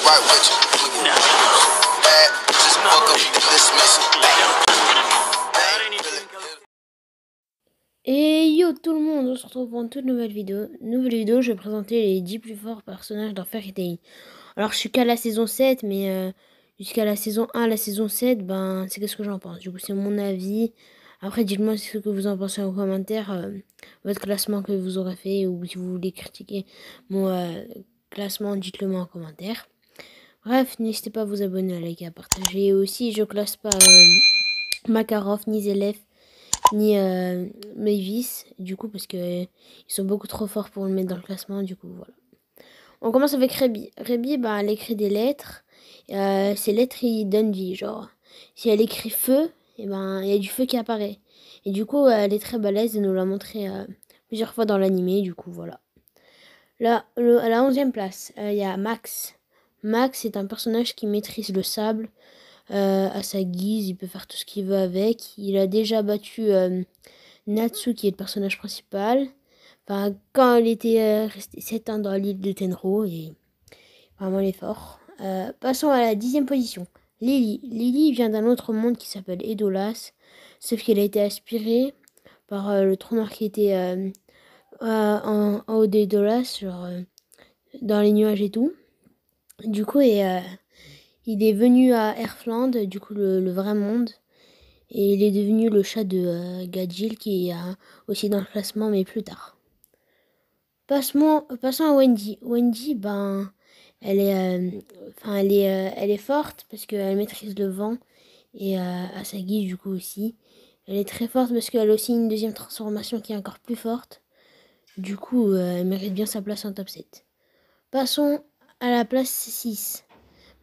right with you. Bad, just fuck up, dismiss it. Et yo tout le monde, on se retrouve pour une toute nouvelle vidéo. Je vais présenter les 10 plus forts personnages dans Fairy Tail. Alors je suis qu'à la saison 7, mais jusqu'à la saison 1, la saison 7, ben c'est qu'est-ce que j'en pense. Du coup c'est mon avis. Après dites-moi ce que vous en pensez en commentaire, votre classement que vous aurez fait, ou si vous voulez critiquer mon classement, dites-le moi en commentaire. Bref, n'hésitez pas à vous abonner, à liker, à partager. Et aussi je classe pas Makarov ni Zelef ni Mavis, du coup, parce que ils sont beaucoup trop forts pour le mettre dans le classement, du coup, voilà. On commence avec Rebi. Rebi, bah, elle écrit des lettres. Ces lettres, ils donnent vie, genre. Si elle écrit feu, et ben, il y a du feu qui apparaît. Et du coup, elle est très balèze, elle nous l'a montré plusieurs fois dans l'animé, du coup, voilà. Là, à la 11e place, il y a Max. Max est un personnage qui maîtrise le sable. À sa guise, il peut faire tout ce qu'il veut avec. Il a déjà battu Natsu, qui est le personnage principal. Enfin, quand il était resté 7 ans dans l'île de Tenro, et vraiment il est fort. Passons à la 10e position. Lily. Lily vient d'un autre monde qui s'appelle Edolas, sauf qu'elle a été aspirée par le trou noir qui était en haut d'Edolas, genre dans les nuages et tout. Du coup, il est venu à Earthland, du coup le vrai monde, et il est devenu le chat de Gadjil, qui est aussi dans le classement, mais plus tard. Passons à Wendy. Wendy, ben, elle est forte parce qu'elle maîtrise le vent, et à sa guise du coup aussi. Elle est très forte parce qu'elle a aussi une deuxième transformation qui est encore plus forte. Du coup, elle mérite bien sa place en top 7. Passons à la place 6.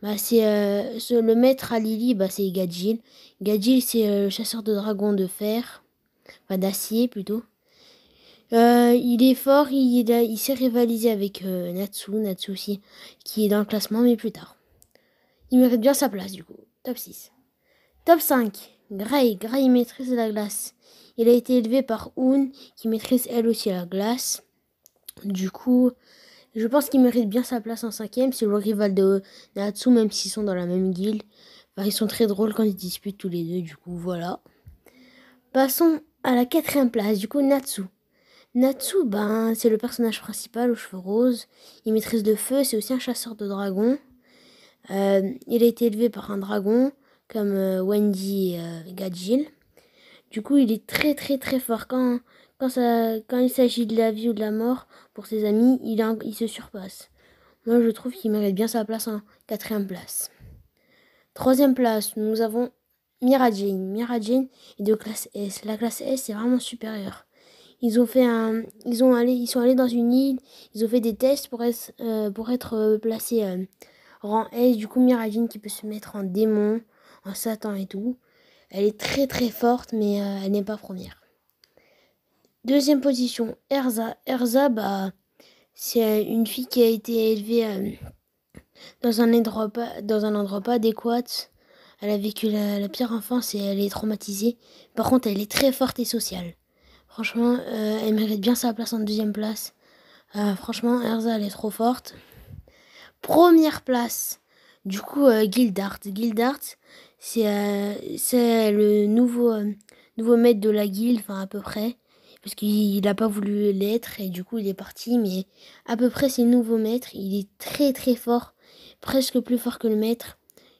Bah, c'est le maître à Lily, bah, c'est Gadjil. Gadjil, c'est le chasseur de dragons de fer, enfin d'acier plutôt. Il est fort, il sait rivaliser avec Natsu aussi, qui est dans le classement, mais plus tard. Il mérite bien sa place du coup. Top 6. Top 5. Gray. Gray maîtrise la glace. Il a été élevé par Un, qui maîtrise elle aussi la glace. Du coup, je pense qu'il mérite bien sa place en 5ème. C'est le rival de Natsu, même s'ils sont dans la même guilde. Enfin, ils sont très drôles quand ils disputent tous les deux, du coup, voilà. Passons à la 4ème place, du coup, Natsu. Natsu, ben, c'est le personnage principal aux cheveux roses. Il maîtrise le feu, c'est aussi un chasseur de dragons. Il a été élevé par un dragon, comme Wendy et Gadjil. Du coup, il est très très très fort. Quand il s'agit de la vie ou de la mort, pour ses amis, il se surpasse. Moi, je trouve qu'il mérite bien sa place en 4ème place. 3ème place, nous avons Mira Jane. Mira Jane est de classe S. La classe S est vraiment supérieure. Ils sont allés dans une île, ils ont fait des tests pour être placés rang S. Du coup, Mira Jane qui peut se mettre en démon, en Satan et tout. Elle est très très forte, mais elle n'est pas première. 2ème position, Erza. Erza, bah, c'est une fille qui a été élevée dans un endroit pas adéquat. Elle a vécu la pire enfance et elle est traumatisée. Par contre, elle est très forte et sociale. Franchement, elle mérite bien sa place en 2ème place. Franchement, Erza, elle est trop forte. 1ère place, du coup, Gildart. Gildart, c'est le nouveau maître de la guilde, enfin à peu près. Parce qu'il n'a pas voulu l'être et du coup il est parti. Mais à peu près c'est le nouveau maître. Il est très très fort. Presque plus fort que le maître.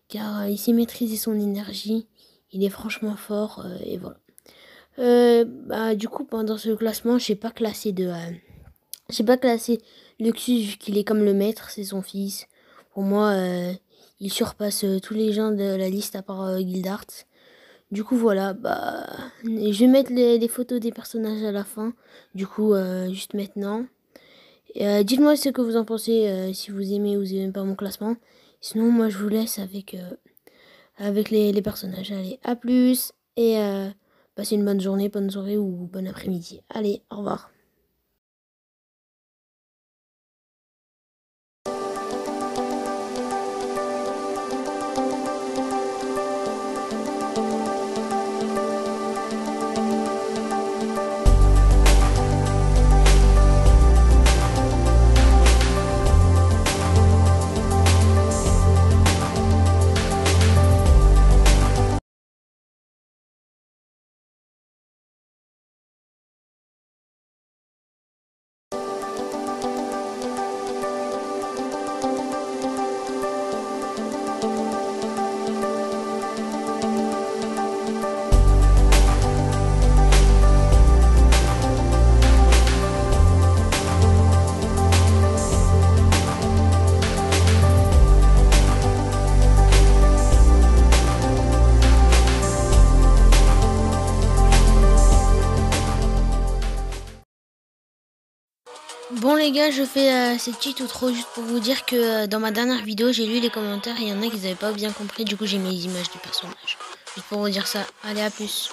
Car il sait maîtriser son énergie. Il est franchement fort et voilà. Du coup pendant ce classement j'ai pas classé Luxus vu qu'il est comme le maître, c'est son fils. Pour moi il surpasse tous les gens de la liste à part Gildart. Du coup voilà, bah je vais mettre les photos des personnages à la fin. Du coup juste maintenant. Dites-moi ce que vous en pensez, si vous aimez ou vous aimez pas mon classement. Sinon moi je vous laisse avec les personnages. Allez, à plus et passez une bonne journée, bonne soirée ou bon après-midi. Allez, au revoir. Bon les gars, je fais cette petite outro juste pour vous dire que dans ma dernière vidéo, j'ai lu les commentaires et il y en a qui n'avaient pas bien compris. Du coup, j'ai mis les images du personnage. Juste pour vous dire ça. Allez, à plus.